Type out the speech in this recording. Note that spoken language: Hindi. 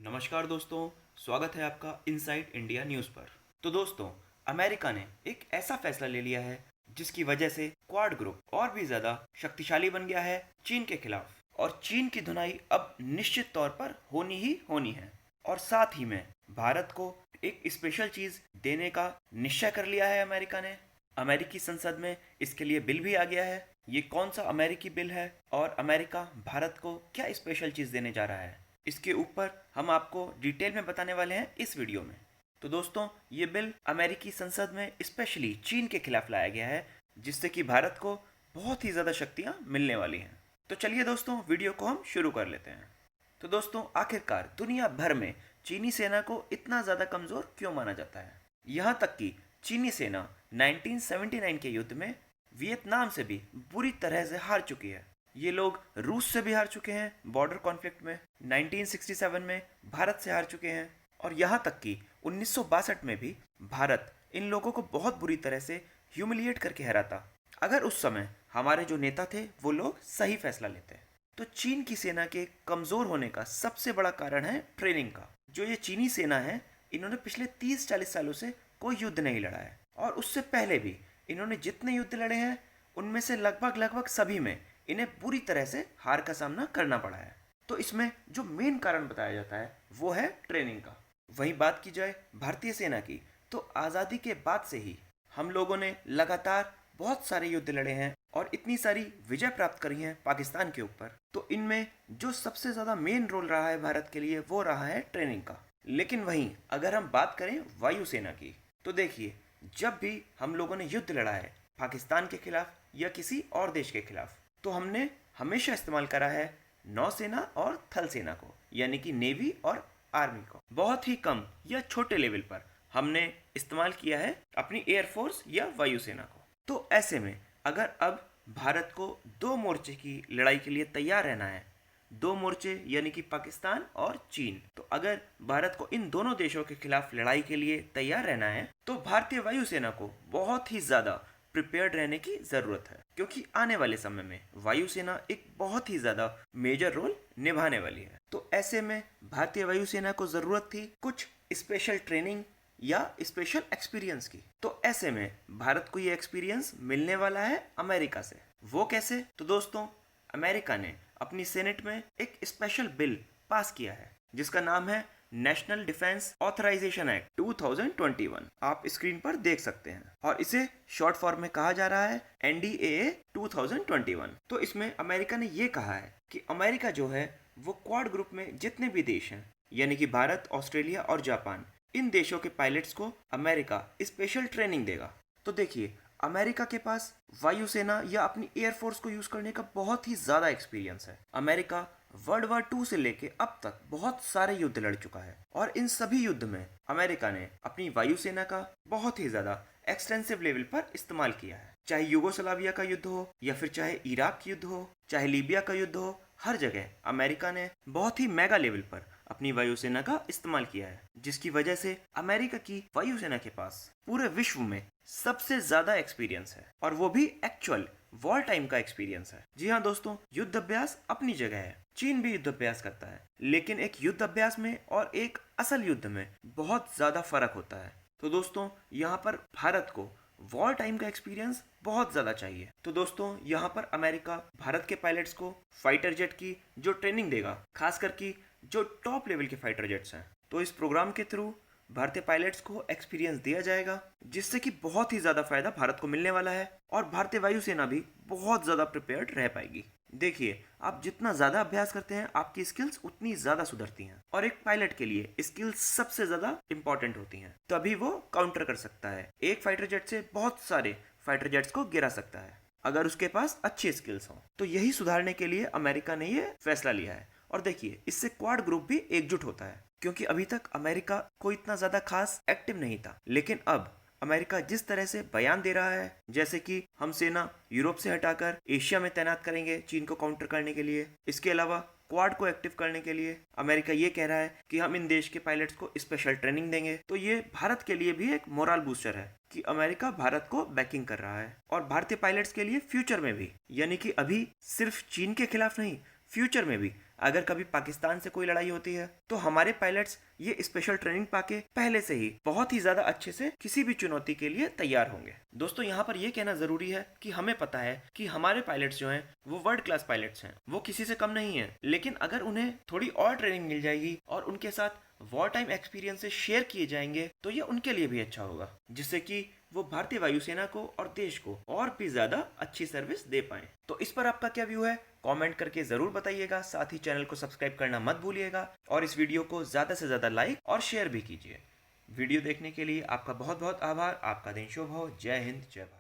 नमस्कार दोस्तों, स्वागत है आपका इनसाइड इंडिया न्यूज़ पर। तो दोस्तों, अमेरिका ने एक ऐसा फैसला ले लिया है जिसकी वजह से क्वाड ग्रुप और भी ज़्यादा शक्तिशाली बन गया है चीन के खिलाफ। और चीन की धुनाई अब निश्चित तौर पर होनी ही होनी है। और साथ ही में भारत को एक स्पेशल चीज़ देने का निश्चय कर लिया है अमेरिका ने। अमेरिकी संसद में इसके लिए बिल भी आ गया है। ये कौन सा अमेरिकी बिल है और अमेरिका भारत को क्या स्पेशल चीज़ देने जा रहा है, इसके ऊपर हम आपको डिटेल में बताने वाले हैं इस वीडियो में। तो दोस्तों, ये बिल अमेरिकी संसद में स्पेशली चीन के खिलाफ लाया गया है, जिससे कि भारत को बहुत ही ज़्यादा शक्तियाँ मिलने वाली हैं। तो चलिए दोस्तों, वीडियो को हम शुरू कर लेते हैं। तो दोस्तों, आखिरकार दुनिया भर में चीनी सेना को इतना ज़्यादा कमज़ोर क्यों माना जाता है? यहाँ तक कि चीनी सेना 1979 के युद्ध में वियतनाम से भी बुरी तरह से हार चुकी है। ये लोग रूस से भी हार चुके हैं बॉर्डर कॉन्फ्लिक्ट में, 1967 में भारत से हार चुके हैं, और यहाँ तक कि 1962 में भी भारत इन लोगों को बहुत बुरी तरह से ह्यूमिलिएट करके हराता। अगर उस समय हमारे जो नेता थे वो लोग सही फैसला लेते। तो चीन की सेना के कमज़ोर होने का सबसे बड़ा कारण है ट्रेनिंग का। जो ये चीनी सेना है, इन्होंने पिछले 30-40 सालों से कोई युद्ध नहीं लड़ा है, और उससे पहले भी इन्होंने जितने युद्ध लड़े हैं उनमें से लगभग सभी में इन्हें बुरी तरह से हार का सामना करना पड़ा है। तो इसमें जो मेन कारण बताया जाता है वो है ट्रेनिंग का। वहीं बात की जाए भारतीय सेना की, तो आज़ादी के बाद से ही हम लोगों ने लगातार बहुत सारे युद्ध लड़े हैं और इतनी सारी विजय प्राप्त करी हैं पाकिस्तान के ऊपर। तो इनमें जो सबसे ज़्यादा मेन रोल रहा है भारत के लिए वो रहा है ट्रेनिंग का। लेकिन वहीं अगर हम बात करें वायुसेना की, तो देखिए, जब भी हम लोगों ने युद्ध लड़ा है पाकिस्तान के खिलाफ या किसी और देश के खिलाफ, तो हमने हमेशा इस्तेमाल करा है नौसेना और थल सेना को, यानी कि नेवी और आर्मी को। बहुत ही कम या छोटे लेवल पर हमने इस्तेमाल किया है अपनी एयरफोर्स या वायुसेना को। तो ऐसे में अगर अब भारत को दो मोर्चे की लड़ाई के लिए तैयार रहना है, दो मोर्चे यानी कि पाकिस्तान और चीन, तो अगर भारत को इन दोनों देशों के खिलाफ लड़ाई के लिए तैयार रहना है तो भारतीय वायुसेना को बहुत ही ज़्यादा प्रिपेयर्ड रहने की ज़रूरत है, क्योंकि आने वाले समय में वायुसेना एक बहुत ही ज़्यादा मेजर रोल निभाने वाली है। तो ऐसे में भारतीय वायुसेना को ज़रूरत थी कुछ स्पेशल ट्रेनिंग या स्पेशल एक्सपीरियंस की। तो ऐसे में भारत को ये एक्सपीरियंस मिलने वाला है अमेरिका से। वो कैसे? तो दोस्तों, अमेरिका ने अपनी सेनेट में एक स्पेशल बिल पास किया है जिसका नाम है नेशनल डिफेंस ऑथराइजेशन एक्ट 2021। आप स्क्रीन पर देख सकते हैं, और इसे शॉर्ट फॉर्म में कहा जा रहा है NDAA 2021। तो इसमें अमेरिका ने ये कहा है कि अमेरिका जो है वो क्वाड ग्रुप में जितने भी देश हैं, यानी कि भारत, ऑस्ट्रेलिया और जापान, इन देशों के पायलट्स को अमेरिका स्पेशल ट्रेनिंग देगा। तो देखिए, अमेरिका के पास वायुसेना या अपनी एयरफोर्स को यूज करने का बहुत ही ज्यादा एक्सपीरियंस है। अमेरिका वर्ल्ड वार 2 से लेके अब तक बहुत सारे युद्ध लड़ चुका है, और इन सभी युद्ध में अमेरिका ने अपनी वायुसेना का बहुत ही ज्यादा एक्सटेंसिव लेवल पर इस्तेमाल किया है। चाहे यूगोस्लाविया का युद्ध हो, या फिर चाहे इराक युद्ध हो, चाहे लीबिया का युद्ध हो, हर जगह अमेरिका ने बहुत ही मेगा लेवल पर अपनी वायुसेना का इस्तेमाल किया है, जिसकी वजह से अमेरिका की वायुसेना के पास पूरे विश्व में सबसे ज्यादा एक्सपीरियंस है, और वो भी एक्चुअल वॉर टाइम का एक्सपीरियंस है। जी हाँ दोस्तों, युद्ध अभ्यास अपनी जगह है, चीन भी युद्ध अभ्यास करता है, लेकिन एक युद्ध अभ्यास में और एक असल युद्ध में बहुत ज्यादा फर्क होता है। तो दोस्तों, यहाँ पर भारत को वॉर टाइम का एक्सपीरियंस बहुत ज़्यादा चाहिए। तो दोस्तों, यहाँ पर अमेरिका भारत के पायलट्स को फाइटर जेट की जो ट्रेनिंग देगा, खास करके जो टॉप लेवल के फाइटर जेट्स हैं, तो इस प्रोग्राम के थ्रू भारतीय पायलट्स को एक्सपीरियंस दिया जाएगा, जिससे कि बहुत ही ज़्यादा फायदा भारत को मिलने वाला है, और भारतीय वायुसेना भी बहुत ज़्यादा प्रिपेयर्ड रह पाएगी। देखिए, आप जितना ज़्यादा अभ्यास करते हैं आपकी स्किल्स उतनी ज़्यादा सुधरती हैं, और एक पायलट के लिए स्किल्स सबसे ज़्यादा इंपॉर्टेंट होती हैं, तभी वो काउंटर कर सकता है। एक फाइटर जेट से बहुत सारे फाइटर जेट्स को गिरा सकता है अगर उसके पास अच्छी स्किल्स हों। तो यही सुधारने के लिए अमेरिका ने ये फैसला लिया है। और देखिए, इससे क्वाड ग्रुप भी एकजुट होता है, क्योंकि अभी तक अमेरिका को इतना ज़्यादा खास एक्टिव नहीं था, लेकिन अब अमेरिका जिस तरह से बयान दे रहा है, जैसे कि हम सेना यूरोप से हटाकर एशिया में तैनात करेंगे चीन को काउंटर करने के लिए, इसके अलावा क्वाड को एक्टिव करने के लिए अमेरिका ये कह रहा है कि हम इन देश के पायलट्स को स्पेशल ट्रेनिंग देंगे, तो ये भारत के लिए भी एक मोरल बूस्टर है कि अमेरिका भारत को बैकिंग कर रहा है। और भारतीय पायलट्स के लिए फ्यूचर में भी, यानी कि अभी सिर्फ चीन के खिलाफ नहीं, फ्यूचर में भी अगर कभी पाकिस्तान से कोई लड़ाई होती है तो हमारे पायलट्स ये स्पेशल ट्रेनिंग पाके पहले से ही बहुत ही ज्यादा अच्छे से किसी भी चुनौती के लिए तैयार होंगे। दोस्तों यहाँ पर यह कहना जरूरी है कि हमें पता है कि हमारे पायलट्स जो हैं वो वर्ल्ड क्लास पायलट्स हैं, वो किसी से कम नहीं है। लेकिन अगर उन्हें थोड़ी और ट्रेनिंग मिल जाएगी और उनके साथ वॉर टाइम एक्सपीरियंसेस शेयर किए जाएंगे तो ये उनके लिए भी अच्छा होगा, जिससे कि वो भारतीय वायुसेना को और देश को और भी ज्यादा अच्छी सर्विस दे पाए। तो इस पर आपका क्या व्यू है, कमेंट करके जरूर बताइएगा। साथ ही चैनल को सब्सक्राइब करना मत भूलिएगा और इस वीडियो को ज्यादा से ज्यादा लाइक और शेयर भी कीजिए। वीडियो देखने के लिए आपका बहुत बहुत आभार। आपका दिन शुभ हो। जय हिंद, जय भारत।